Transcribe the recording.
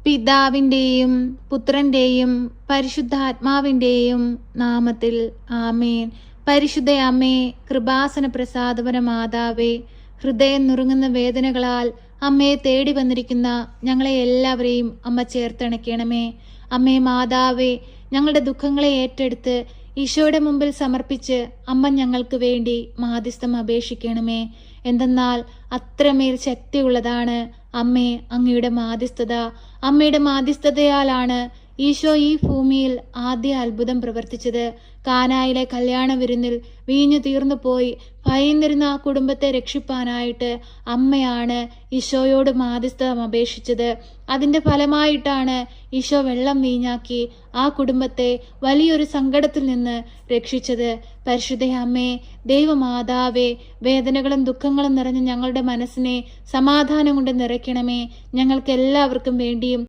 പിതാവിൻ്റെയും പുത്രൻ്റെയും പരിശുദ്ധാത്മാവിൻ്റെയും നാമത്തിൽ ആമേൻ. പരിശുദ്ധ അമ്മേ, കൃപാസന പ്രസാദപര മാതാവേ, ഹൃദയം നുറുങ്ങുന്ന വേദനകളാൽ അമ്മയെ തേടി വന്നിരിക്കുന്ന ഞങ്ങളെ എല്ലാവരെയും അമ്മ ചേർത്തണയ്ക്കണമേ. അമ്മേ മാതാവേ, ഞങ്ങളുടെ ദുഃഖങ്ങളെ ഏറ്റെടുത്ത് ഈശോയുടെ മുമ്പിൽ സമർപ്പിച്ച് അമ്മ ഞങ്ങൾക്ക് വേണ്ടി മാധ്യസ്ഥം അപേക്ഷിക്കണമേ. എന്തെന്നാൽ അത്രമേൽ ശക്തിയുള്ളതാണ് അമ്മേ അങ്ങയുടെ മാധ്യസ്ഥത. അമ്മയുടെ മാധ്യസ്ഥതയാലാണ് ഈശോ ഈ ഭൂമിയിൽ ആദ്യ അത്ഭുതം പ്രവർത്തിച്ചത്. കാനായിലെ കല്യാണ വിരുന്നിൽ വീഞ്ഞു തീർന്നു പോയി ഭയന്നിരുന്ന ആ കുടുംബത്തെ രക്ഷിപ്പാനായിട്ട് അമ്മയാണ് ഈശോയോട് മാധ്യസ്ഥം അപേക്ഷിച്ചത്. അതിന്റെ ഫലമായിട്ടാണ് ഈശോ വെള്ളം വീഞ്ഞാക്കി ആ കുടുംബത്തെ വലിയൊരു സങ്കടത്തിൽ നിന്ന് രക്ഷിച്ചത്. പരിശുദ്ധ അമ്മേ, ദൈവമാതാവേ, വേദനകളും ദുഃഖങ്ങളും നിറഞ്ഞ ഞങ്ങളുടെ മനസ്സിനെ സമാധാനം കൊണ്ട് നിറയ്ക്കണമേ. ഞങ്ങൾക്ക് എല്ലാവർക്കും വേണ്ടിയും